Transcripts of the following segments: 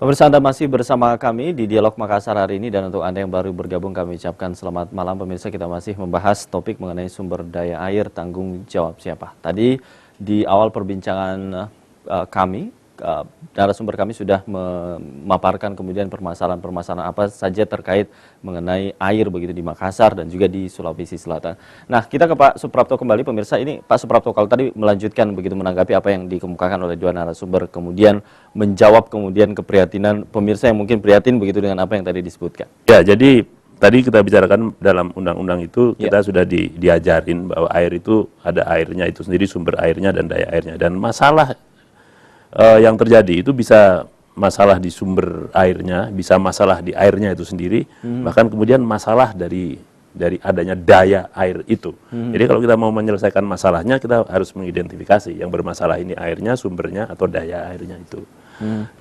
Pemirsa, Anda masih bersama kami di Dialog Makassar hari ini, dan untuk Anda yang baru bergabung kami ucapkan selamat malam. Pemirsa, kita masih membahas topik mengenai sumber daya air, tanggung jawab siapa. Tadi di awal perbincangan kami, narasumber kami sudah memaparkan kemudian permasalahan-permasalahan apa saja terkait mengenai air begitu di Makassar dan juga di Sulawesi Selatan. Nah, kita ke Pak Suprapto kembali. Pemirsa, ini Pak Suprapto kalau tadi melanjutkan begitu menanggapi apa yang dikemukakan oleh dua narasumber, kemudian menjawab kemudian keprihatinan pemirsa yang mungkin prihatin begitu dengan apa yang tadi disebutkan. Ya, jadi tadi kita bicarakan dalam undang-undang itu kita sudah diajarin bahwa air itu ada airnya itu sendiri, sumber airnya dan daya airnya, dan masalah yang terjadi itu bisa masalah di sumber airnya, bisa masalah di airnya itu sendiri, bahkan kemudian masalah dari adanya daya air itu. Jadi kalau kita mau menyelesaikan masalahnya, kita harus mengidentifikasi yang bermasalah ini airnya, sumbernya, atau daya airnya itu.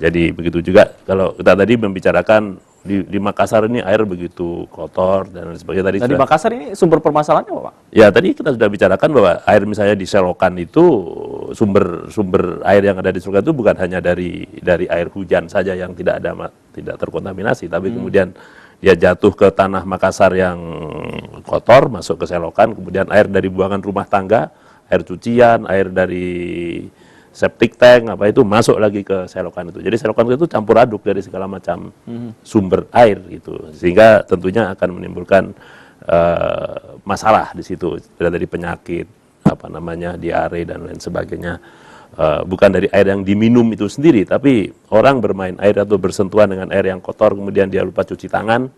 Jadi begitu juga kalau kita tadi membicarakan di Makassar ini air begitu kotor dan sebagainya tadi. Nah, di Makassar ini sumber permasalahannya apa, Pak? Ya, tadi kita sudah bicarakan bahwa air misalnya di selokan itu sumber air yang ada di selokan itu bukan hanya dari air hujan saja yang tidak terkontaminasi, tapi kemudian dia jatuh ke tanah Makassar yang kotor, masuk ke selokan, kemudian air dari buangan rumah tangga, air cucian, air dari septic tank apa itu masuk lagi ke selokan itu. Jadi selokan itu campur aduk dari segala macam sumber air gitu, sehingga tentunya akan menimbulkan masalah di situ, dari penyakit apa namanya diare dan lain sebagainya. Bukan dari air yang diminum itu sendiri, tapi orang bermain air atau bersentuhan dengan air yang kotor, kemudian dia lupa cuci tangan,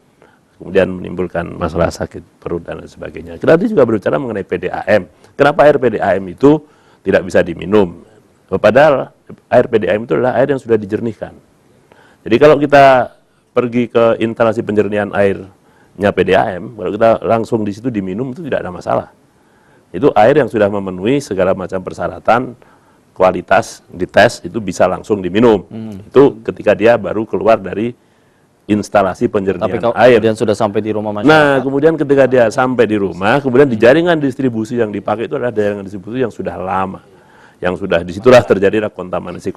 kemudian menimbulkan masalah sakit perut dan lain sebagainya. Kita tadi juga berbicara mengenai PDAM. Kenapa air PDAM itu tidak bisa diminum? Padahal air PDAM itu adalah air yang sudah dijernihkan. Jadi kalau kita pergi ke instalasi penjernihan airnya PDAM, kalau kita langsung di situ diminum itu tidak ada masalah. Itu air yang sudah memenuhi segala macam persyaratan, kualitas dites, itu bisa langsung diminum. Itu ketika dia baru keluar dari instalasi penjernihan air. Kemudian sudah sampai di rumah masyarakat. Nah, kemudian ketika dia sampai di rumah, kemudian di jaringan distribusi yang dipakai itu adalah jaringan distribusi yang sudah lama, yang sudah disitulah terjadilah kontaminasi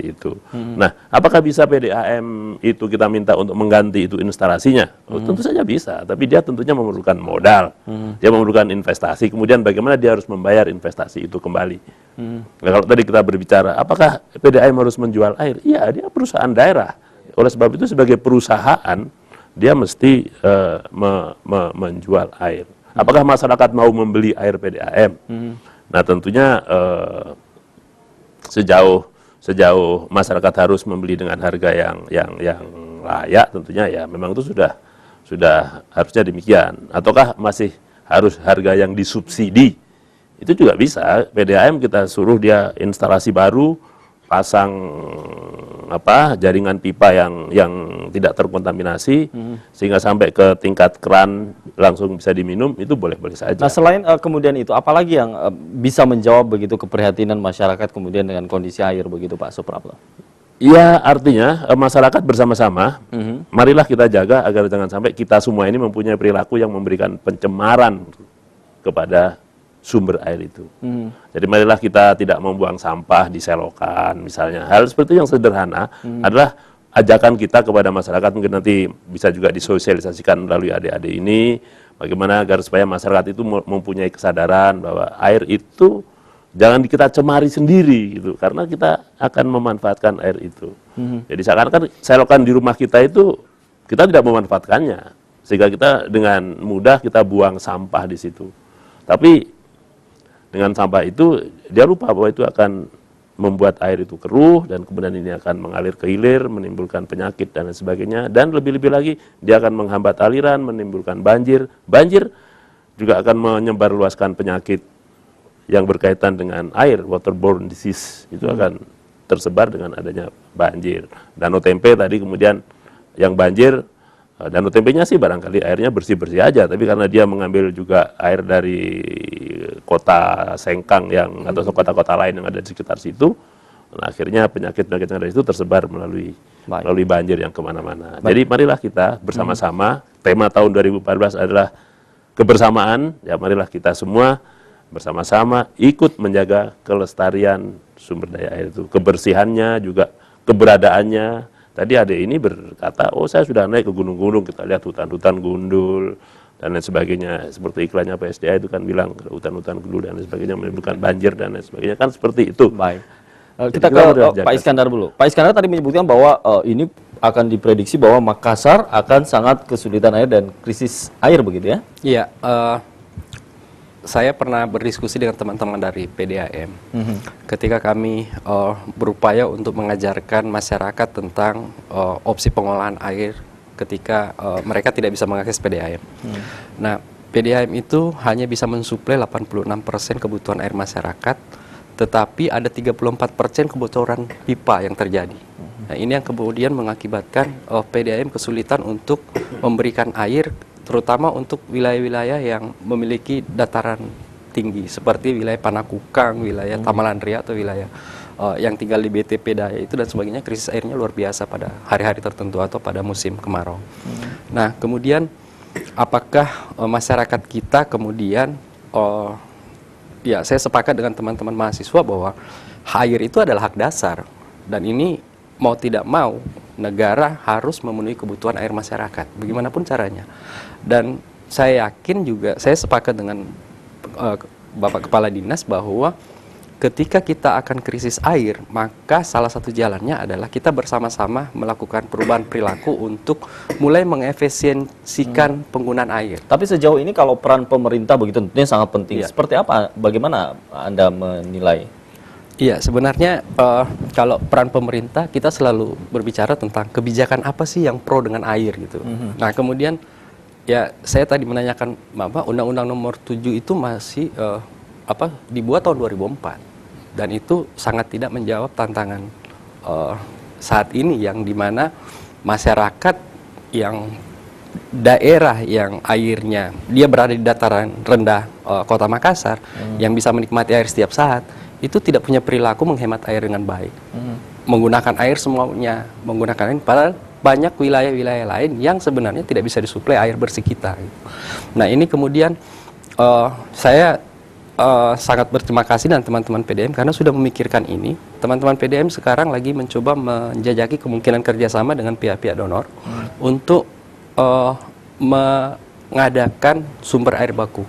itu. Nah, apakah bisa PDAM itu kita minta untuk mengganti itu instalasinya? Oh, tentu saja bisa, tapi dia tentunya memerlukan modal, dia memerlukan investasi, kemudian bagaimana dia harus membayar investasi itu kembali. Nah, kalau tadi kita berbicara, apakah PDAM harus menjual air? Iya, dia perusahaan daerah. Oleh sebab itu sebagai perusahaan, dia mesti menjual air. Apakah masyarakat mau membeli air PDAM? Nah, tentunya sejauh masyarakat harus membeli dengan harga yang layak, tentunya ya memang itu sudah harusnya demikian. Ataukah masih harus harga yang disubsidi? Itu juga bisa. PDAM kita suruh dia instalasi baru, pasang jaringan pipa yang tidak terkontaminasi, sehingga sampai ke tingkat keran langsung bisa diminum, itu boleh-boleh saja. Nah, selain kemudian itu, apalagi yang bisa menjawab begitu keprihatinan masyarakat kemudian dengan kondisi air begitu, Pak Suprapto? Iya, artinya masyarakat bersama-sama, marilah kita jaga agar jangan sampai kita semua ini mempunyai perilaku yang memberikan pencemaran kepada sumber air itu. Jadi marilah kita tidak membuang sampah di selokan misalnya. Hal seperti yang sederhana adalah ajakan kita kepada masyarakat, mungkin nanti bisa juga disosialisasikan melalui adik-adik ini, bagaimana agar supaya masyarakat itu mempunyai kesadaran bahwa air itu jangan kita cemari sendiri gitu, karena kita akan memanfaatkan air itu. Jadi seakan-akan selokan di rumah kita itu kita tidak memanfaatkannya, sehingga kita dengan mudah kita buang sampah di situ. Tapi dengan sampah itu, dia lupa bahwa itu akan membuat air itu keruh, dan kemudian ini akan mengalir ke hilir, menimbulkan penyakit dan lain sebagainya. Dan lebih-lebih lagi, dia akan menghambat aliran, menimbulkan banjir. Banjir juga akan menyebarluaskan penyakit yang berkaitan dengan air, waterborne disease. Itu akan tersebar dengan adanya banjir. Danau Tempe tadi kemudian yang banjir, Danau Tempenya sih barangkali airnya bersih-bersih aja, tapi karena dia mengambil juga air dari kota Sengkang atau kota-kota lain yang ada di sekitar situ, nah akhirnya penyakit-penyakit yang ada itu tersebar melalui banjir yang kemana-mana. Jadi marilah kita bersama-sama, tema tahun 2014 adalah kebersamaan, ya marilah kita semua bersama-sama ikut menjaga kelestarian sumber daya air itu, kebersihannya juga keberadaannya, Tadi adik ini berkata, oh saya sudah naik ke gunung-gunung, kita lihat hutan-hutan gundul dan lain sebagainya. Seperti iklannya PSDA itu kan bilang hutan-hutan gundul dan lain sebagainya menimbulkan banjir dan lain sebagainya, kan seperti itu. Baik. Kita ke Pak Iskandar dulu. Pak Iskandar tadi menyebutkan bahwa ini akan diprediksi bahwa Makassar akan sangat kesulitan air dan krisis air begitu ya? Iya, saya pernah berdiskusi dengan teman-teman dari PDAM ketika kami berupaya untuk mengajarkan masyarakat tentang opsi pengolahan air ketika mereka tidak bisa mengakses PDAM. Nah, PDAM itu hanya bisa mensuplai 86% kebutuhan air masyarakat, tetapi ada 34% kebocoran pipa yang terjadi. Nah, ini yang kemudian mengakibatkan PDAM kesulitan untuk memberikan air, terutama untuk wilayah-wilayah yang memiliki dataran tinggi, seperti wilayah Panakukang, wilayah Tamalandria, atau wilayah yang tinggal di BTP Daya itu dan sebagainya. Krisis airnya luar biasa pada hari-hari tertentu atau pada musim kemarau. Nah, kemudian apakah masyarakat kita kemudian ya, saya sepakat dengan teman-teman mahasiswa bahwa air itu adalah hak dasar, dan ini mau tidak mau negara harus memenuhi kebutuhan air masyarakat bagaimanapun caranya. Dan saya yakin juga, saya sepakat dengan Bapak Kepala Dinas bahwa ketika kita akan krisis air, maka salah satu jalannya adalah kita bersama-sama melakukan perubahan perilaku untuk mulai mengefisiensikan penggunaan air. Tapi sejauh ini kalau peran pemerintah begitu tentunya sangat penting. Ya. Seperti apa? Bagaimana Anda menilai? Iya, sebenarnya kalau peran pemerintah, kita selalu berbicara tentang kebijakan apa sih yang pro dengan air gitu. Nah, kemudian ya saya tadi menanyakan Bapak, Undang-Undang Nomor 7 itu masih dibuat tahun 2004, dan itu sangat tidak menjawab tantangan saat ini, yang dimana masyarakat yang daerah yang airnya dia berada di dataran rendah Kota Makassar yang bisa menikmati air setiap saat, itu tidak punya perilaku menghemat air dengan baik, menggunakan air semuanya, menggunakan air, padahal banyak wilayah-wilayah lain yang sebenarnya tidak bisa disuplai air bersih kita. Nah, ini kemudian saya sangat berterima kasih dan teman-teman PDAM karena sudah memikirkan ini. Teman-teman PDAM sekarang lagi mencoba menjajaki kemungkinan kerjasama dengan pihak-pihak donor untuk mengadakan sumber air baku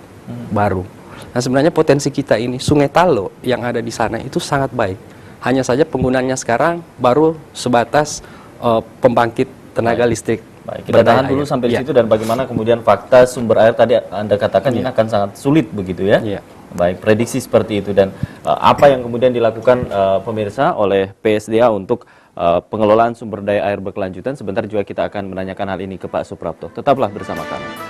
baru. Nah, sebenarnya potensi kita ini, Sungai Talo yang ada di sana itu sangat baik. Hanya saja penggunaannya sekarang baru sebatas pembangkit tenaga listrik. Baik, kita tahan dulu sampai di situ, dan bagaimana kemudian fakta sumber air tadi Anda katakan ini akan sangat sulit begitu ya. Baik, prediksi seperti itu, dan apa yang kemudian dilakukan pemirsa oleh PSDA untuk pengelolaan sumber daya air berkelanjutan. Sebentar juga kita akan menanyakan hal ini ke Pak Suprapto. Tetaplah bersama kami.